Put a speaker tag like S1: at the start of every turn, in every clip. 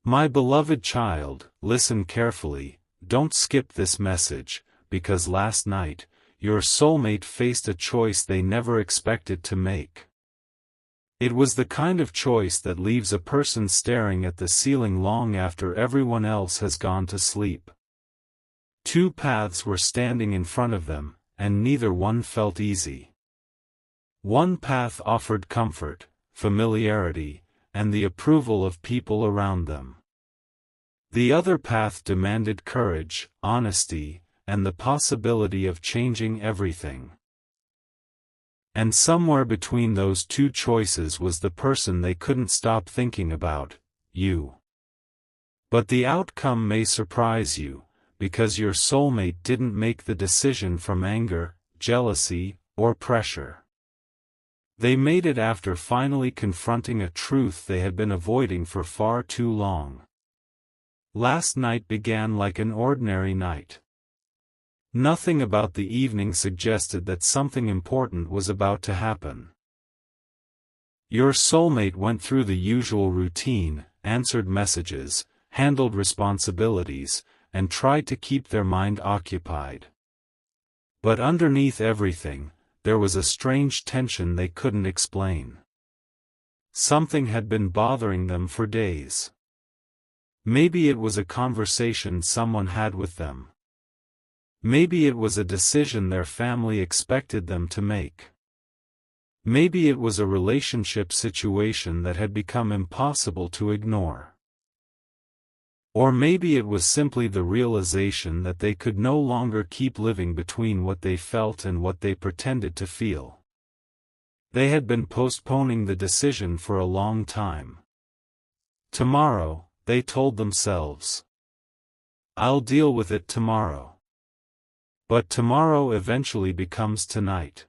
S1: My beloved child, listen carefully, don't skip this message, because last night, your soulmate faced a choice they never expected to make. It was the kind of choice that leaves a person staring at the ceiling long after everyone else has gone to sleep. Two paths were standing in front of them, and neither one felt easy. One path offered comfort, familiarity, and the approval of people around them. The other path demanded courage, honesty, and the possibility of changing everything. And somewhere between those two choices was the person they couldn't stop thinking about, you. But the outcome may surprise you, because your soulmate didn't make the decision from anger, jealousy, or pressure. They made it after finally confronting a truth they had been avoiding for far too long. Last night began like an ordinary night. Nothing about the evening suggested that something important was about to happen. Your soulmate went through the usual routine, answered messages, handled responsibilities, and tried to keep their mind occupied. But underneath everything, there was a strange tension they couldn't explain. Something had been bothering them for days. Maybe it was a conversation someone had with them. Maybe it was a decision their family expected them to make. Maybe it was a relationship situation that had become impossible to ignore. Or maybe it was simply the realization that they could no longer keep living between what they felt and what they pretended to feel. They had been postponing the decision for a long time. Tomorrow, they told themselves. I'll deal with it tomorrow. But tomorrow eventually becomes tonight.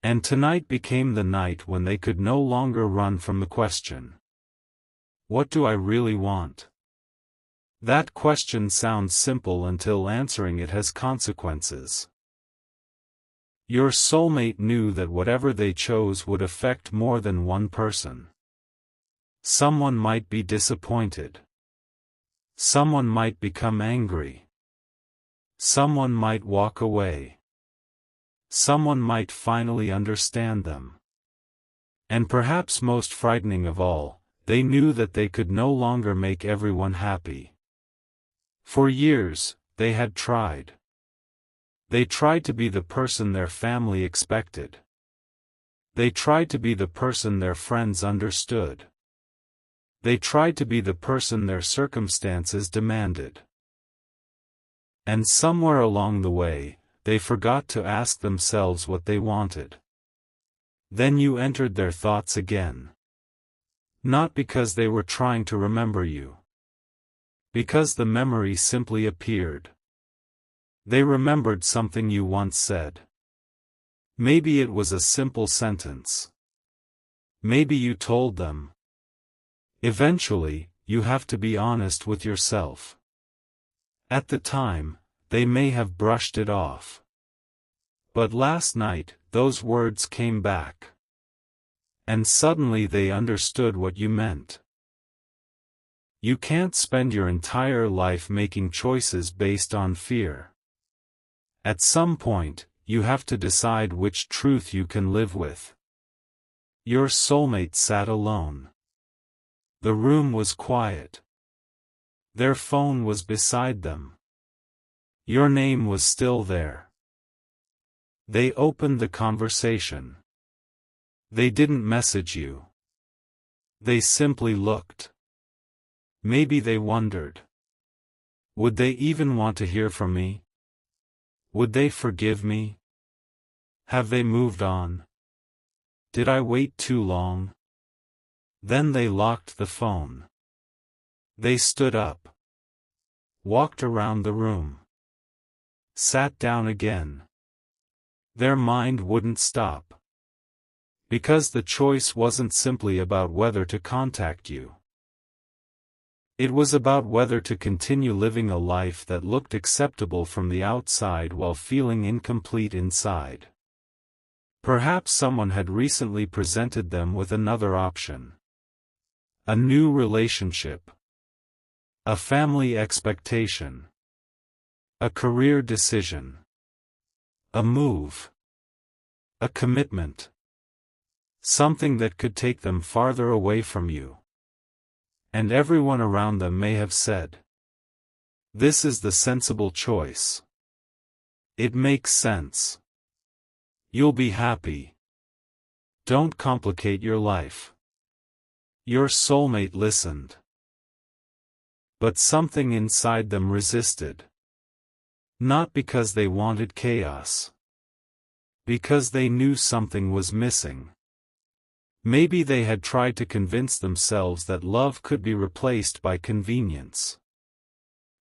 S1: And tonight became the night when they could no longer run from the question. What do I really want? That question sounds simple until answering it has consequences. Your soulmate knew that whatever they chose would affect more than one person. Someone might be disappointed. Someone might become angry. Someone might walk away. Someone might finally understand them. And perhaps most frightening of all, they knew that they could no longer make everyone happy. For years, they had tried. They tried to be the person their family expected. They tried to be the person their friends understood. They tried to be the person their circumstances demanded. And somewhere along the way, they forgot to ask themselves what they wanted. Then you entered their thoughts again. Not because they were trying to remember you. Because the memory simply appeared. They remembered something you once said. Maybe it was a simple sentence. Maybe you told them. Eventually, you have to be honest with yourself. At the time, they may have brushed it off. But last night, those words came back. And suddenly they understood what you meant. You can't spend your entire life making choices based on fear. At some point, you have to decide which truth you can live with. Your soulmate sat alone. The room was quiet. Their phone was beside them. Your name was still there. They opened the conversation. They didn't message you. They simply looked. Maybe they wondered. Would they even want to hear from me? Would they forgive me? Have they moved on? Did I wait too long? Then they locked the phone. They stood up. Walked around the room. Sat down again. Their mind wouldn't stop. Because the choice wasn't simply about whether to contact you. It was about whether to continue living a life that looked acceptable from the outside while feeling incomplete inside. Perhaps someone had recently presented them with another option. A new relationship. A family expectation. A career decision. A move. A commitment. Something that could take them farther away from you. And everyone around them may have said, "This is the sensible choice. It makes sense. You'll be happy. Don't complicate your life." Your soulmate listened. But something inside them resisted. Not because they wanted chaos. Because they knew something was missing. Maybe they had tried to convince themselves that love could be replaced by convenience.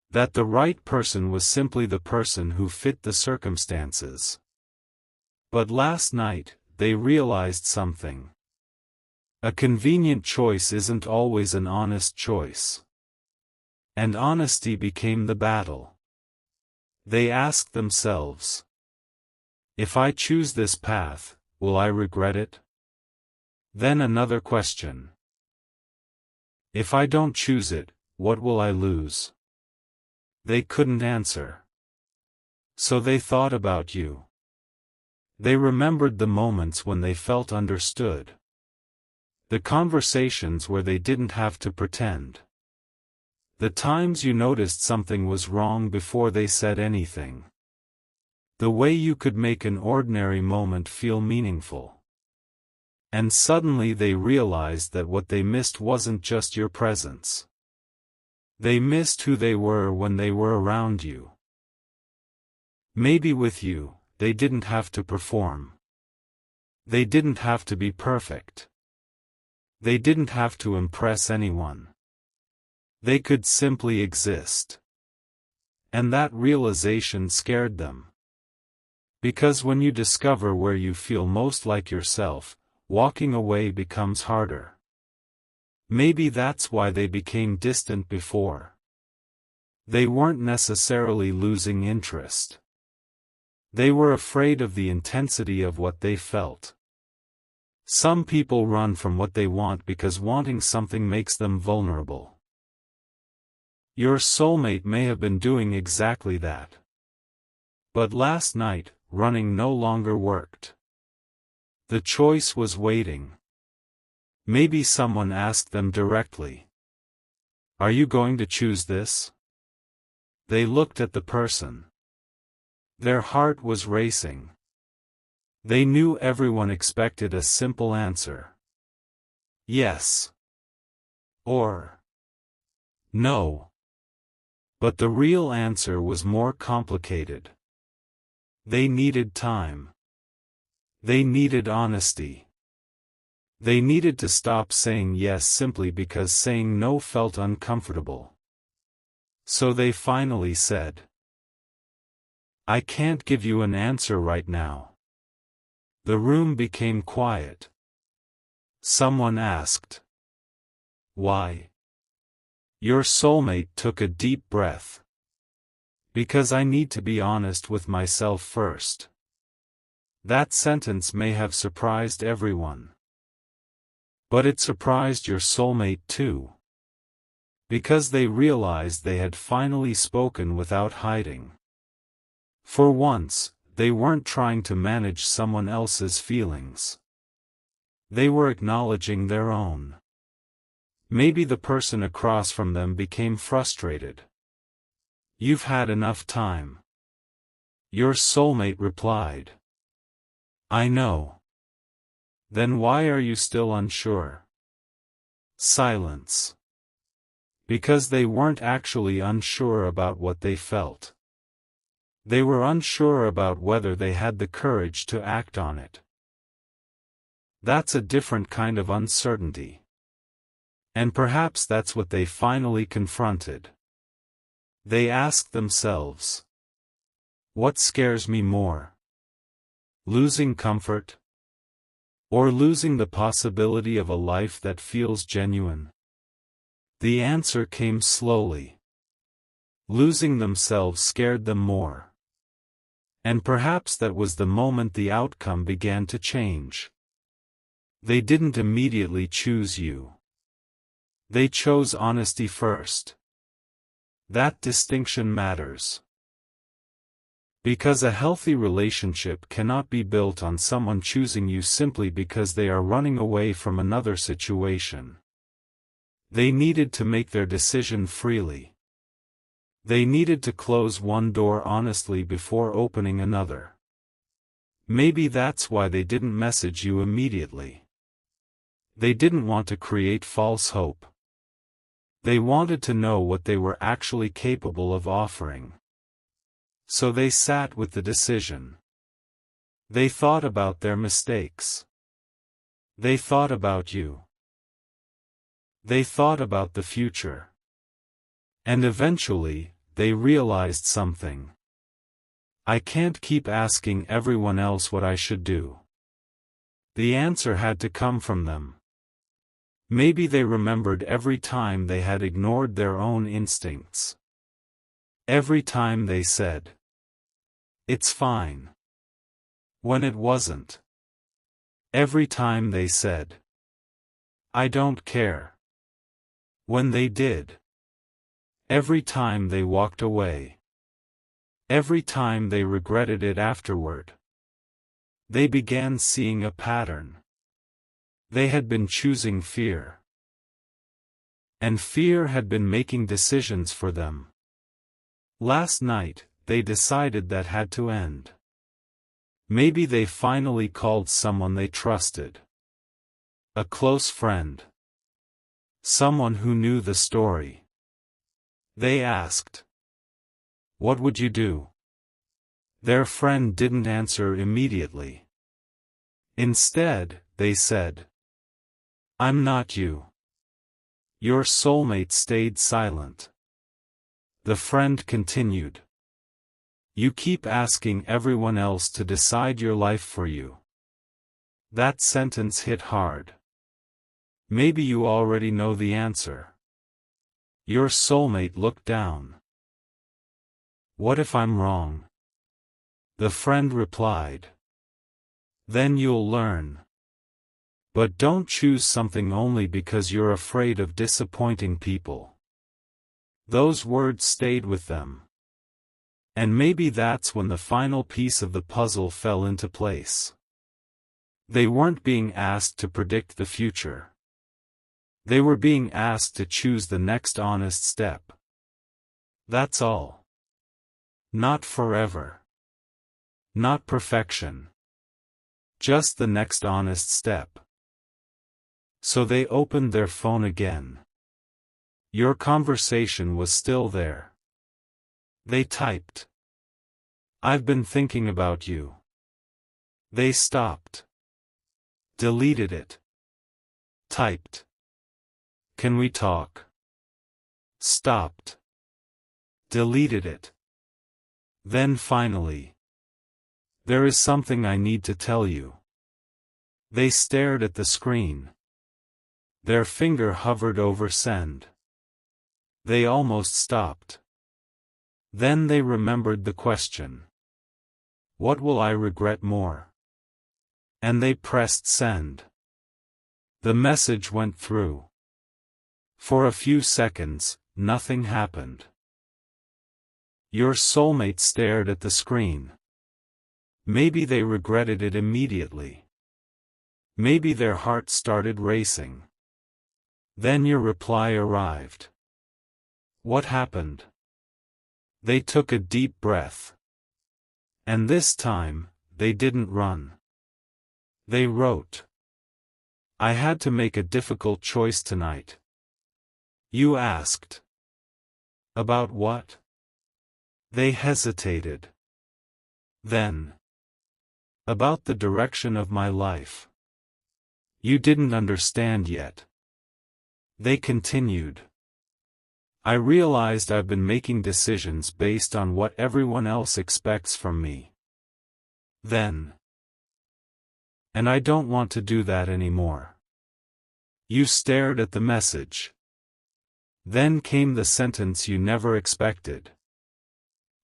S1: That the right person was simply the person who fit the circumstances. But last night, they realized something. A convenient choice isn't always an honest choice. And honesty became the battle. They asked themselves, "If I choose this path, will I regret it?" Then another question. "If I don't choose it, what will I lose?" They couldn't answer. So they thought about you. They remembered the moments when they felt understood. The conversations where they didn't have to pretend. The times you noticed something was wrong before they said anything. The way you could make an ordinary moment feel meaningful. And suddenly they realized that what they missed wasn't just your presence. They missed who they were when they were around you. Maybe with you, they didn't have to perform. They didn't have to be perfect. They didn't have to impress anyone. They could simply exist. And that realization scared them. Because when you discover where you feel most like yourself, walking away becomes harder. Maybe that's why they became distant before. They weren't necessarily losing interest. They were afraid of the intensity of what they felt. Some people run from what they want because wanting something makes them vulnerable. Your soulmate may have been doing exactly that. But last night, running no longer worked. The choice was waiting. Maybe someone asked them directly, "Are you going to choose this?" They looked at the person. Their heart was racing. They knew everyone expected a simple answer. Yes. Or no. But the real answer was more complicated. They needed time. They needed honesty. They needed to stop saying yes simply because saying no felt uncomfortable. So they finally said, "I can't give you an answer right now." The room became quiet. Someone asked, "Why?" Your soulmate took a deep breath. "Because I need to be honest with myself first." That sentence may have surprised everyone. But it surprised your soulmate too. Because they realized they had finally spoken without hiding. For once, they weren't trying to manage someone else's feelings. They were acknowledging their own. Maybe the person across from them became frustrated. "You've had enough time." Your soulmate replied, "I know." "Then why are you still unsure?" Silence. Because they weren't actually unsure about what they felt. They were unsure about whether they had the courage to act on it. That's a different kind of uncertainty. And perhaps that's what they finally confronted. They asked themselves, "What scares me more? Losing comfort? Or losing the possibility of a life that feels genuine?" The answer came slowly. Losing themselves scared them more. And perhaps that was the moment the outcome began to change. They didn't immediately choose you. They chose honesty first. That distinction matters. Because a healthy relationship cannot be built on someone choosing you simply because they are running away from another situation. They needed to make their decision freely. They needed to close one door honestly before opening another. Maybe that's why they didn't message you immediately. They didn't want to create false hope. They wanted to know what they were actually capable of offering. So they sat with the decision. They thought about their mistakes. They thought about you. They thought about the future. And eventually, they realized something. I can't keep asking everyone else what I should do. The answer had to come from them. Maybe they remembered every time they had ignored their own instincts. Every time they said, "It's fine," when it wasn't. Every time they said, "I don't care," when they did. Every time they walked away. Every time they regretted it afterward. They began seeing a pattern. They had been choosing fear. And fear had been making decisions for them. Last night, they decided that had to end. Maybe they finally called someone they trusted. A close friend. Someone who knew the story. They asked, "What would you do?" Their friend didn't answer immediately. Instead, they said, "I'm not you." Your soulmate stayed silent. The friend continued, "You keep asking everyone else to decide your life for you." That sentence hit hard. Maybe you already know the answer. Your soulmate looked down. "What if I'm wrong?" The friend replied. "Then you'll learn. But don't choose something only because you're afraid of disappointing people." Those words stayed with them. And maybe that's when the final piece of the puzzle fell into place. They weren't being asked to predict the future. They were being asked to choose the next honest step. That's all. Not forever. Not perfection. Just the next honest step. So they opened their phone again. Your conversation was still there. They typed, "I've been thinking about you." They stopped. Deleted it. Typed, "Can we talk?" Stopped. Deleted it. Then finally, "There is something I need to tell you." They stared at the screen. Their finger hovered over send. They almost stopped. Then they remembered the question. What will I regret more? And they pressed send. The message went through. For a few seconds, nothing happened. Your soulmate stared at the screen. Maybe they regretted it immediately. Maybe their heart started racing. Then your reply arrived. What happened? They took a deep breath. And this time, they didn't run. They wrote. I had to make a difficult choice tonight. You asked. About what? They hesitated. Then. About the direction of my life. You didn't understand yet. They continued. I realized I've been making decisions based on what everyone else expects from me. Then. And I don't want to do that anymore. You stared at the message. Then came the sentence you never expected.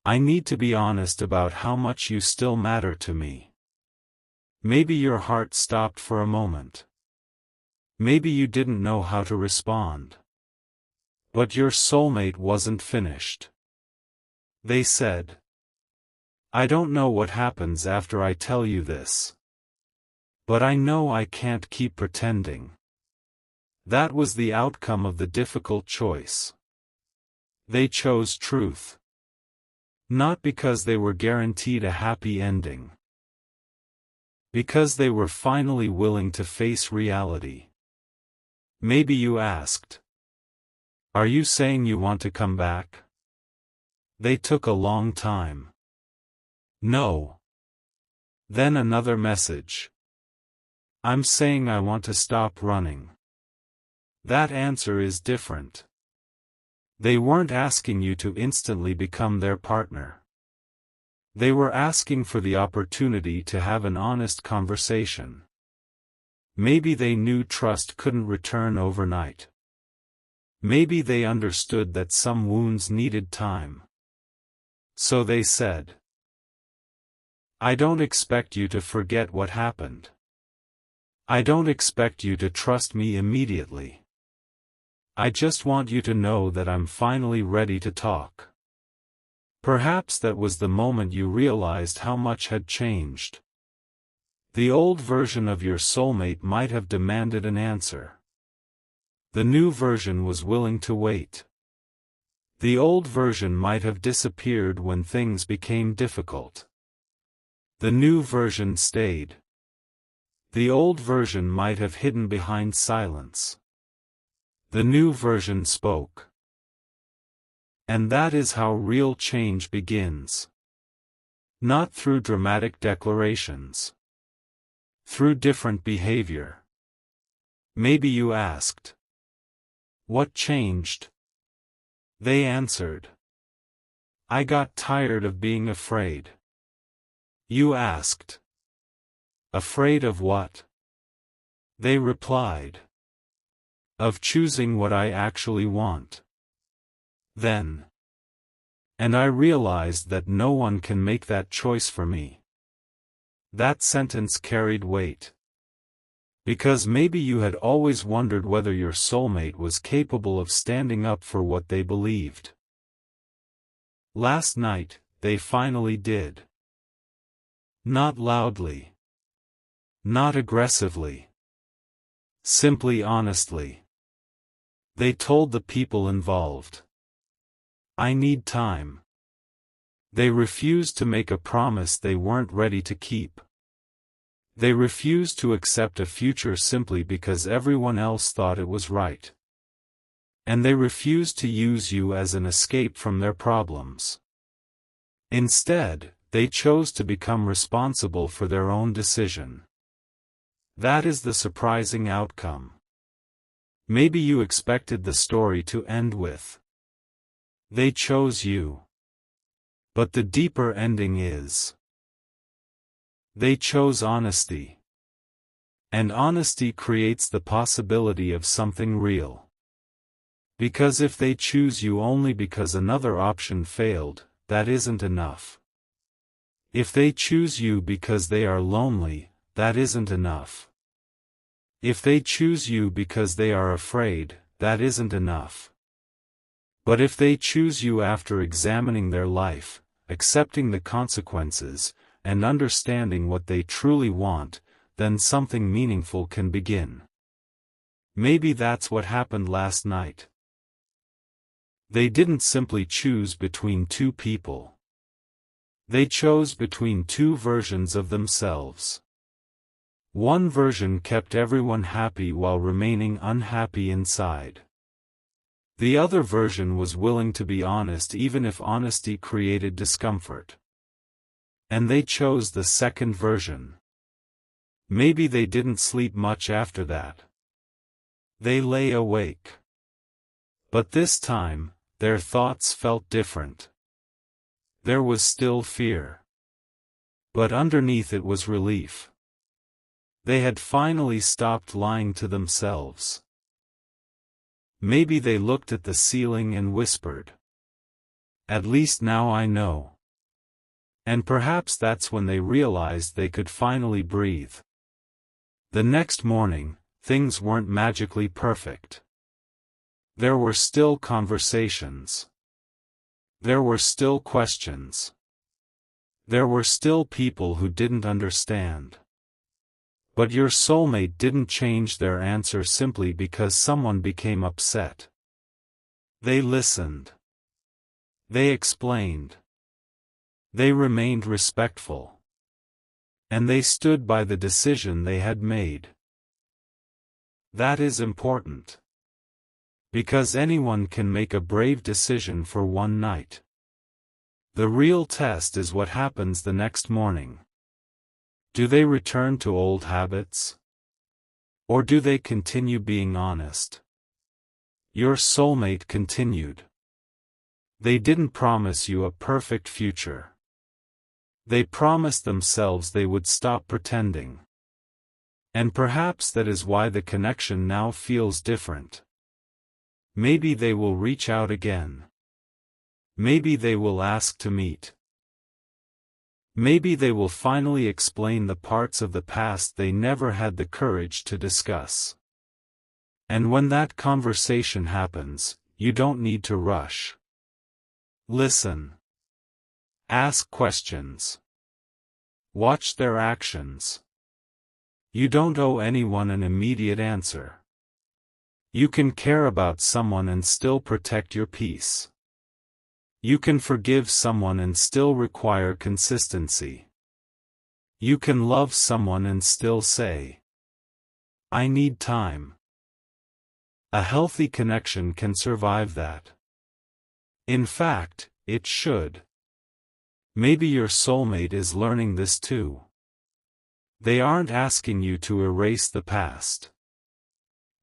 S1: I need to be honest about how much you still matter to me. Maybe your heart stopped for a moment. Maybe you didn't know how to respond. But your soulmate wasn't finished. They said, "I don't know what happens after I tell you this. But I know I can't keep pretending." That was the outcome of the difficult choice. They chose truth. Not because they were guaranteed a happy ending. Because they were finally willing to face reality. Maybe you asked, "Are you saying you want to come back?" They took a long time. No. Then another message. "I'm saying I want to stop running." That answer is different. They weren't asking you to instantly become their partner. They were asking for the opportunity to have an honest conversation. Maybe they knew trust couldn't return overnight. Maybe they understood that some wounds needed time. So they said, "I don't expect you to forget what happened. I don't expect you to trust me immediately. I just want you to know that I'm finally ready to talk." Perhaps that was the moment you realized how much had changed. The old version of your soulmate might have demanded an answer. The new version was willing to wait. The old version might have disappeared when things became difficult. The new version stayed. The old version might have hidden behind silence. The new version spoke. And that is how real change begins. Not through dramatic declarations. Through different behavior. Maybe you asked, "What changed?" They answered, "I got tired of being afraid." You asked, "Afraid of what?" They replied, "Of choosing what I actually want." Then. And I realized that no one can make that choice for me. That sentence carried weight. Because maybe you had always wondered whether your soulmate was capable of standing up for what they believed. Last night, they finally did. Not loudly. Not aggressively. Simply honestly. They told the people involved, "I need time." They refused to make a promise they weren't ready to keep. They refused to accept a future simply because everyone else thought it was right. And they refused to use you as an escape from their problems. Instead, they chose to become responsible for their own decision. That is the surprising outcome. Maybe you expected the story to end with, "They chose you." But the deeper ending is, they chose honesty. And honesty creates the possibility of something real. Because if they choose you only because another option failed, that isn't enough. If they choose you because they are lonely, that isn't enough. If they choose you because they are afraid, that isn't enough. But if they choose you after examining their life, accepting the consequences, and understanding what they truly want, then something meaningful can begin. Maybe that's what happened last night. They didn't simply choose between two people. They chose between two versions of themselves. One version kept everyone happy while remaining unhappy inside. The other version was willing to be honest even if honesty created discomfort. And they chose the second version. Maybe they didn't sleep much after that. They lay awake. But this time, their thoughts felt different. There was still fear. But underneath it was relief. They had finally stopped lying to themselves. Maybe they looked at the ceiling and whispered, "At least now I know." And perhaps that's when they realized they could finally breathe. The next morning, things weren't magically perfect. There were still conversations. There were still questions. There were still people who didn't understand. But your soulmate didn't change their answer simply because someone became upset. They listened. They explained. They remained respectful. And they stood by the decision they had made. That is important. Because anyone can make a brave decision for one night. The real test is what happens the next morning. Do they return to old habits? Or do they continue being honest? Your soulmate continued. They didn't promise you a perfect future. They promised themselves they would stop pretending. And perhaps that is why the connection now feels different. Maybe they will reach out again. Maybe they will ask to meet. Maybe they will finally explain the parts of the past they never had the courage to discuss. And when that conversation happens, you don't need to rush. Listen. Ask questions. Watch their actions. You don't owe anyone an immediate answer. You can care about someone and still protect your peace. You can forgive someone and still require consistency. You can love someone and still say, "I need time." A healthy connection can survive that. In fact, it should. Maybe your soulmate is learning this too. They aren't asking you to erase the past.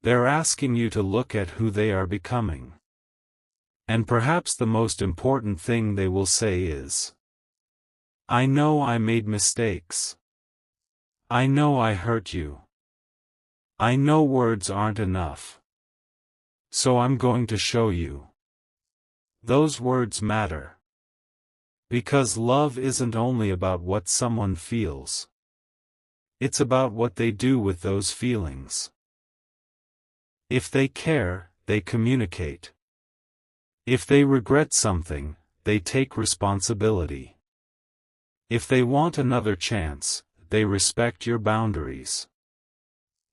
S1: They're asking you to look at who they are becoming. And perhaps the most important thing they will say is, "I know I made mistakes. I know I hurt you. I know words aren't enough. So I'm going to show you." Those words matter. Because love isn't only about what someone feels. It's about what they do with those feelings. If they care, they communicate. If they regret something, they take responsibility. If they want another chance, they respect your boundaries.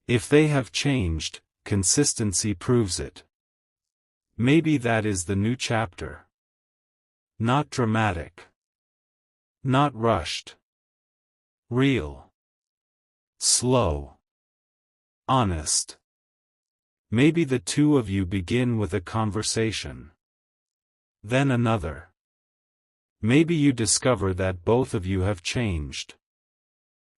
S1: If they have changed, consistency proves it. Maybe that is the new chapter. Not dramatic. Not rushed. Real. Slow. Honest. Maybe the two of you begin with a conversation. Then another. Maybe you discover that both of you have changed.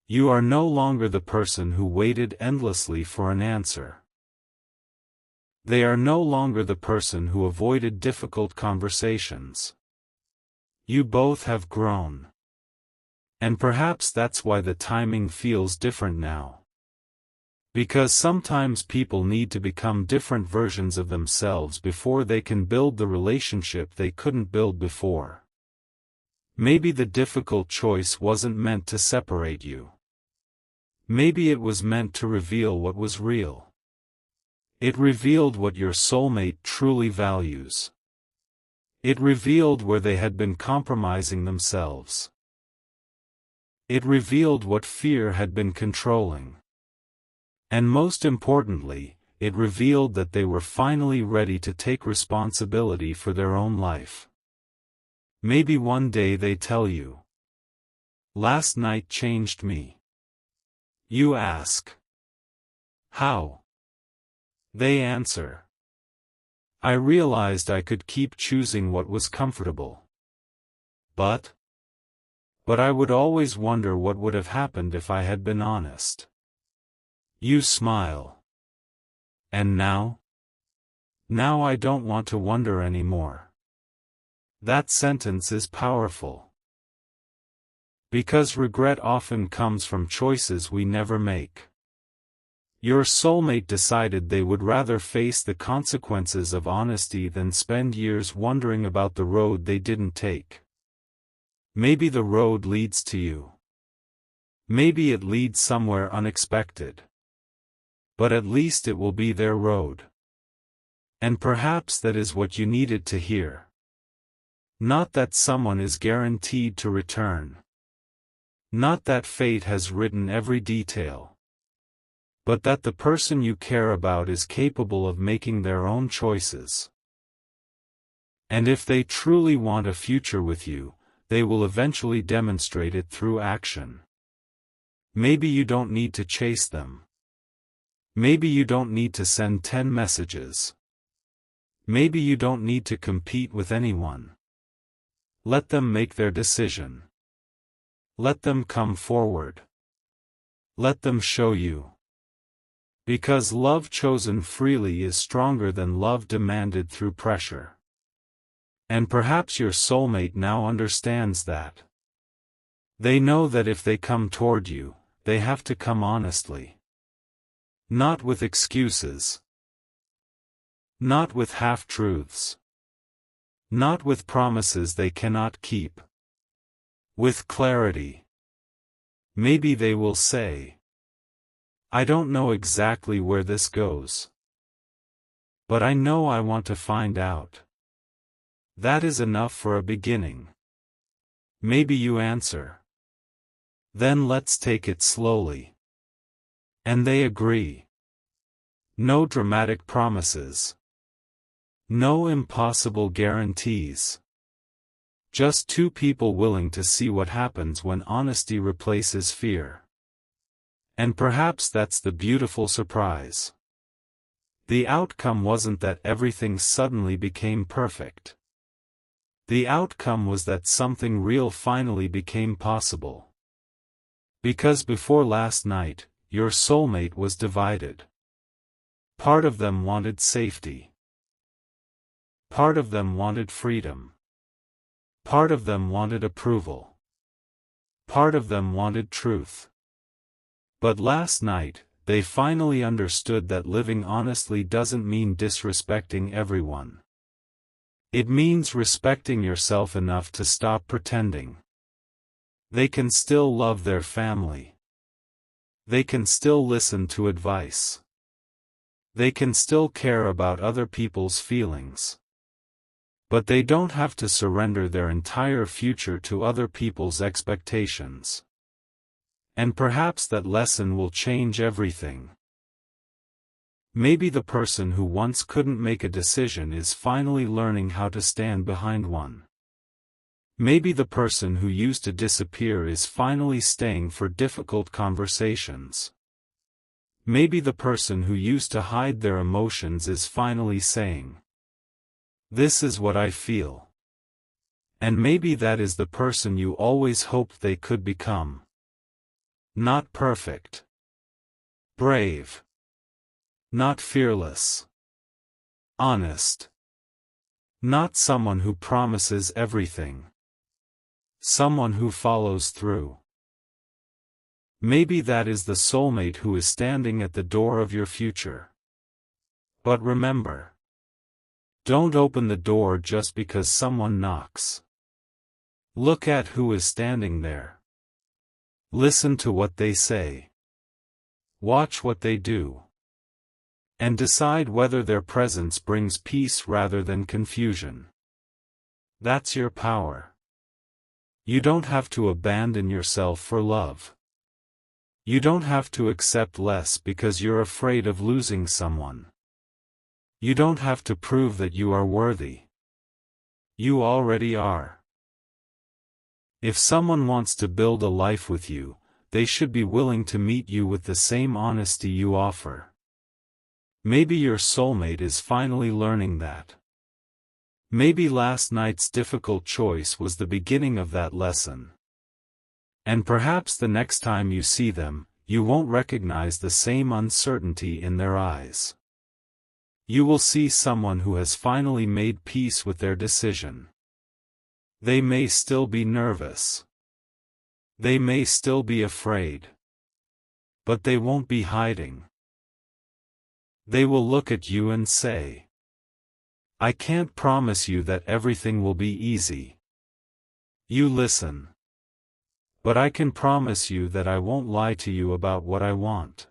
S1: You are no longer the person who waited endlessly for an answer. They are no longer the person who avoided difficult conversations. You both have grown. And perhaps that's why the timing feels different now. Because sometimes people need to become different versions of themselves before they can build the relationship they couldn't build before. Maybe the difficult choice wasn't meant to separate you. Maybe it was meant to reveal what was real. It revealed what your soulmate truly values. It revealed where they had been compromising themselves. It revealed what fear had been controlling. And most importantly, it revealed that they were finally ready to take responsibility for their own life. Maybe one day they tell you, "Last night changed me." You ask, "How?" They answer, "I realized I could keep choosing what was comfortable. But I would always wonder what would have happened if I had been honest." You smile. "And now? Now I don't want to wonder anymore." That sentence is powerful. Because regret often comes from choices we never make. Your soulmate decided they would rather face the consequences of honesty than spend years wondering about the road they didn't take. Maybe the road leads to you. Maybe it leads somewhere unexpected. But at least it will be their road. And perhaps that is what you needed to hear. Not that someone is guaranteed to return. Not that fate has written every detail. But that the person you care about is capable of making their own choices. And if they truly want a future with you, they will eventually demonstrate it through action. Maybe you don't need to chase them. Maybe you don't need to send 10 messages. Maybe you don't need to compete with anyone. Let them make their decision. Let them come forward. Let them show you. Because love chosen freely is stronger than love demanded through pressure. And perhaps your soulmate now understands that. They know that if they come toward you, they have to come honestly. Not with excuses. Not with half-truths. Not with promises they cannot keep. With clarity. Maybe they will say, "I don't know exactly where this goes. But I know I want to find out." That is enough for a beginning. Maybe you answer, "Then let's take it slowly." And they agree. No dramatic promises. No impossible guarantees. Just two people willing to see what happens when honesty replaces fear. And perhaps that's the beautiful surprise. The outcome wasn't that everything suddenly became perfect. The outcome was that something real finally became possible. Because before last night, your soulmate was divided. Part of them wanted safety. Part of them wanted freedom. Part of them wanted approval. Part of them wanted truth. But last night, they finally understood that living honestly doesn't mean disrespecting everyone. It means respecting yourself enough to stop pretending. They can still love their family. They can still listen to advice. They can still care about other people's feelings. But they don't have to surrender their entire future to other people's expectations. And perhaps that lesson will change everything. Maybe the person who once couldn't make a decision is finally learning how to stand behind one. Maybe the person who used to disappear is finally staying for difficult conversations. Maybe the person who used to hide their emotions is finally saying, "This is what I feel." And maybe that is the person you always hoped they could become. Not perfect. Brave. Not fearless. Honest. Not someone who promises everything. Someone who follows through. Maybe that is the soulmate who is standing at the door of your future. But remember, don't open the door just because someone knocks. Look at who is standing there. Listen to what they say. Watch what they do. And decide whether their presence brings peace rather than confusion. That's your power. You don't have to abandon yourself for love. You don't have to accept less because you're afraid of losing someone. You don't have to prove that you are worthy. You already are. If someone wants to build a life with you, they should be willing to meet you with the same honesty you offer. Maybe your soulmate is finally learning that. Maybe last night's difficult choice was the beginning of that lesson. And perhaps the next time you see them, you won't recognize the same uncertainty in their eyes. You will see someone who has finally made peace with their decision. They may still be nervous. They may still be afraid. But they won't be hiding. They will look at you and say, "I can't promise you that everything will be easy. You listen. But I can promise you that I won't lie to you about what I want."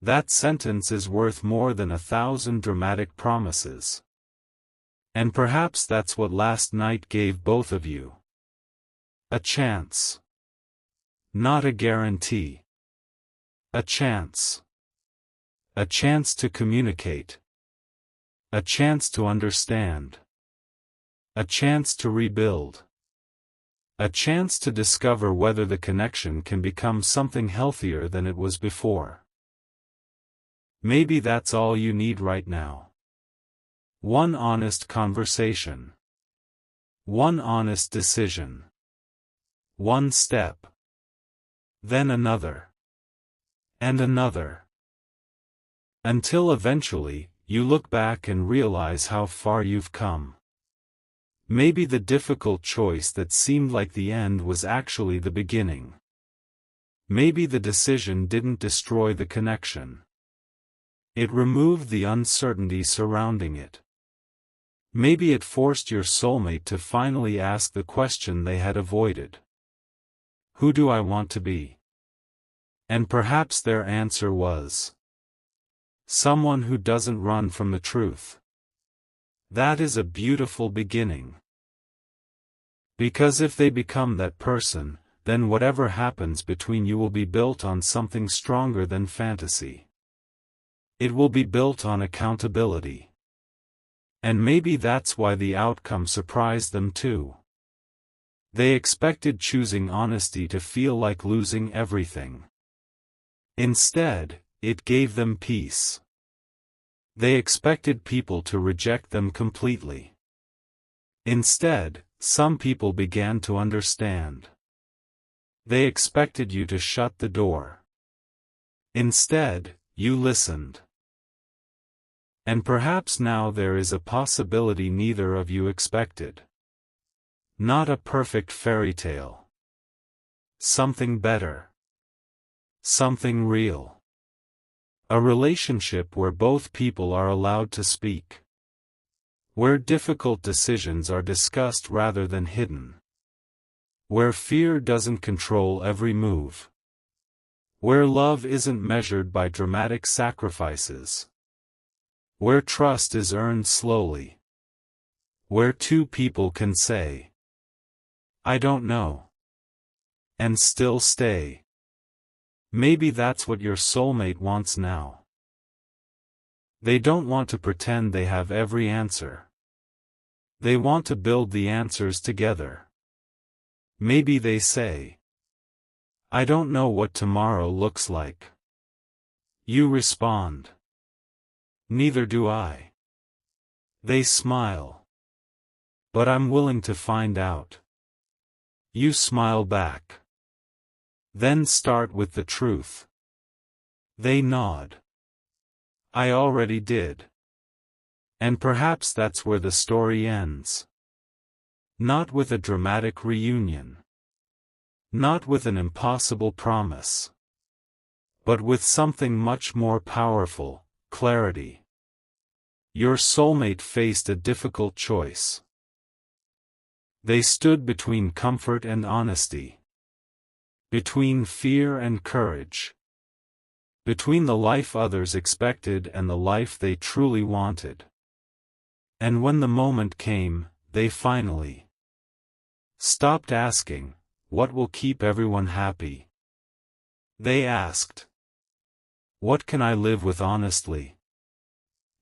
S1: That sentence is worth more than 1,000 dramatic promises. And perhaps that's what last night gave both of you. A chance. Not a guarantee. A chance. A chance to communicate. A chance to understand. A chance to rebuild. A chance to discover whether the connection can become something healthier than it was before. Maybe that's all you need right now. One honest conversation. One honest decision. One step. Then another. And another. Until eventually, you look back and realize how far you've come. Maybe the difficult choice that seemed like the end was actually the beginning. Maybe the decision didn't destroy the connection. It removed the uncertainty surrounding it. Maybe it forced your soulmate to finally ask the question they had avoided. Who do I want to be? And perhaps their answer was someone who doesn't run from the truth. That is a beautiful beginning. Because if they become that person, then whatever happens between you will be built on something stronger than fantasy. It will be built on accountability. And maybe that's why the outcome surprised them too. They expected choosing honesty to feel like losing everything. Instead, it gave them peace. They expected people to reject them completely. Instead, some people began to understand. They expected you to shut the door. Instead, you listened. And perhaps now there is a possibility neither of you expected. Not a perfect fairy tale. Something better. Something real. A relationship where both people are allowed to speak. Where difficult decisions are discussed rather than hidden. Where fear doesn't control every move. Where love isn't measured by dramatic sacrifices. Where trust is earned slowly. Where two people can say, I don't know. And still stay. Maybe that's what your soulmate wants now. They don't want to pretend they have every answer. They want to build the answers together. Maybe they say, I don't know what tomorrow looks like. You respond, neither do I. They smile. But I'm willing to find out. You smile back. Then start with the truth. They nod. I already did. And perhaps that's where the story ends. Not with a dramatic reunion. Not with an impossible promise. But with something much more powerful, clarity. Your soulmate faced a difficult choice. They stood between comfort and honesty. Between fear and courage. Between the life others expected and the life they truly wanted. And when the moment came, they finally stopped asking, what will keep everyone happy? They asked, what can I live with honestly?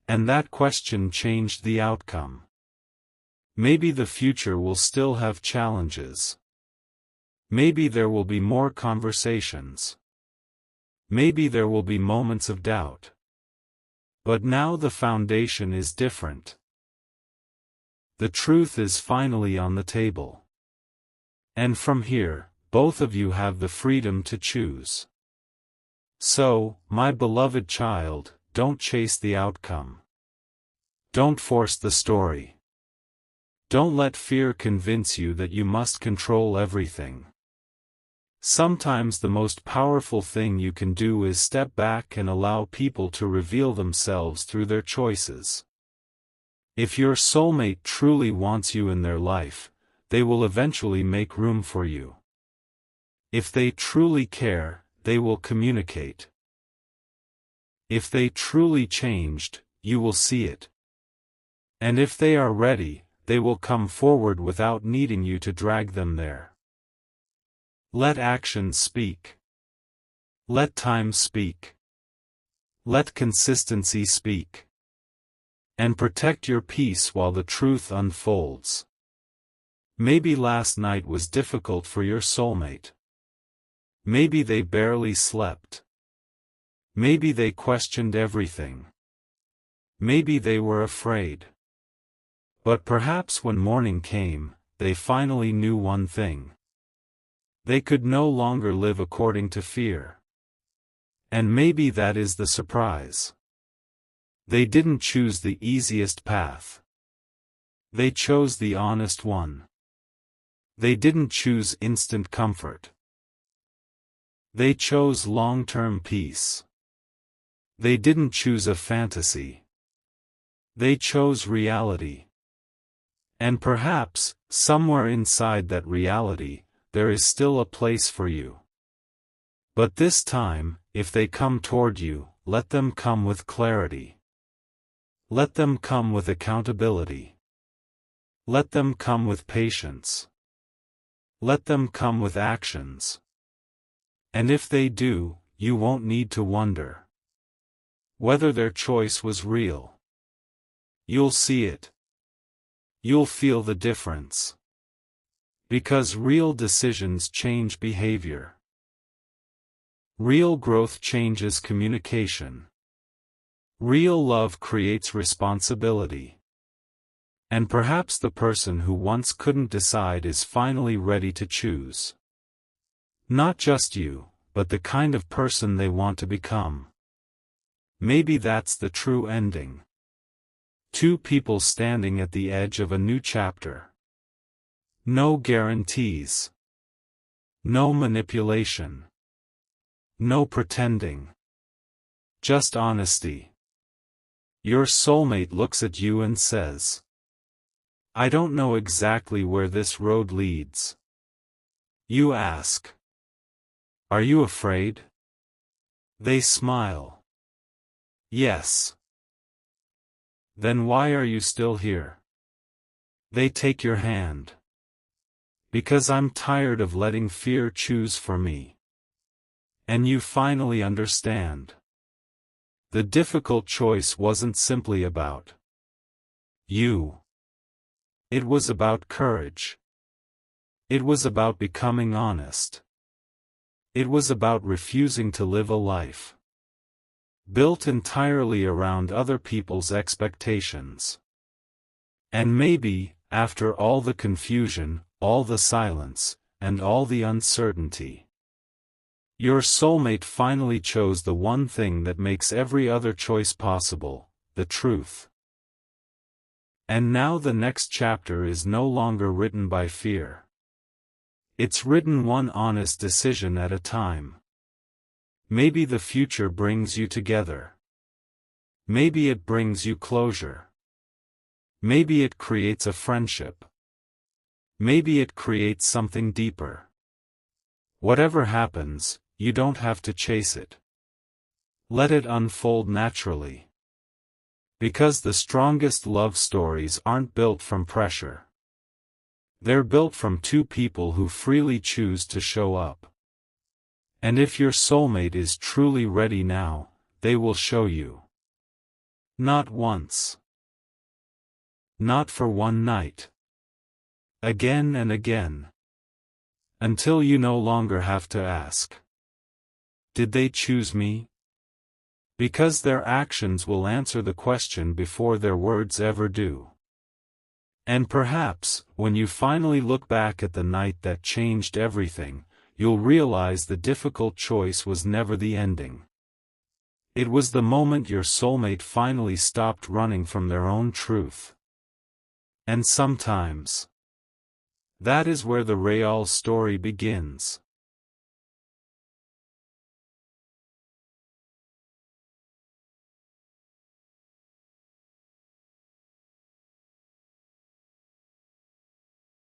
S1: And that question changed the outcome. Maybe the future will still have challenges. Maybe there will be more conversations. Maybe there will be moments of doubt. But now the foundation is different. The truth is finally on the table. And from here, both of you have the freedom to choose. So, my beloved child, don't chase the outcome. Don't force the story. Don't let fear convince you that you must control everything. Sometimes the most powerful thing you can do is step back and allow people to reveal themselves through their choices. If your soulmate truly wants you in their life, they will eventually make room for you. If they truly care, they will communicate. If they truly changed, you will see it. And if they are ready, they will come forward without needing you to drag them there. Let actions speak. Let time speak. Let consistency speak. And protect your peace while the truth unfolds. Maybe last night was difficult for your soulmate. Maybe they barely slept. Maybe they questioned everything. Maybe they were afraid. But perhaps when morning came, they finally knew one thing. They could no longer live according to fear. And maybe that is the surprise. They didn't choose the easiest path. They chose the honest one. They didn't choose instant comfort. They chose long-term peace. They didn't choose a fantasy. They chose reality. And perhaps, somewhere inside that reality, there is still a place for you. But this time, if they come toward you, let them come with clarity. Let them come with accountability. Let them come with patience. Let them come with actions. And if they do, you won't need to wonder whether their choice was real. You'll see it. You'll feel the difference. Because real decisions change behavior. Real growth changes communication. Real love creates responsibility. And perhaps the person who once couldn't decide is finally ready to choose. Not just you, but the kind of person they want to become. Maybe that's the true ending. Two people standing at the edge of a new chapter. No guarantees. No manipulation. No pretending. Just honesty. Your soulmate looks at you and says, "I don't know exactly where this road leads." You ask, "Are you afraid?" They smile. "Yes." "Then why are you still here?" They take your hand. "Because I'm tired of letting fear choose for me." And you finally understand. The difficult choice wasn't simply about you. It was about courage. It was about becoming honest. It was about refusing to live a life built entirely around other people's expectations. And maybe, after all the confusion, all the silence, and all the uncertainty, your soulmate finally chose the one thing that makes every other choice possible, the truth. And now the next chapter is no longer written by fear. It's written one honest decision at a time. Maybe the future brings you together. Maybe it brings you closure. Maybe it creates a friendship. Maybe it creates something deeper. Whatever happens, you don't have to chase it. Let it unfold naturally. Because the strongest love stories aren't built from pressure. They're built from two people who freely choose to show up. And if your soulmate is truly ready now, they will show you. Not once. Not for one night. Again and again. Until you no longer have to ask, "Did they choose me?" Because their actions will answer the question before their words ever do. And perhaps, when you finally look back at the night that changed everything, you'll realize the difficult choice was never the ending. It was the moment your soulmate finally stopped running from their own truth. And sometimes, that is where the real story begins.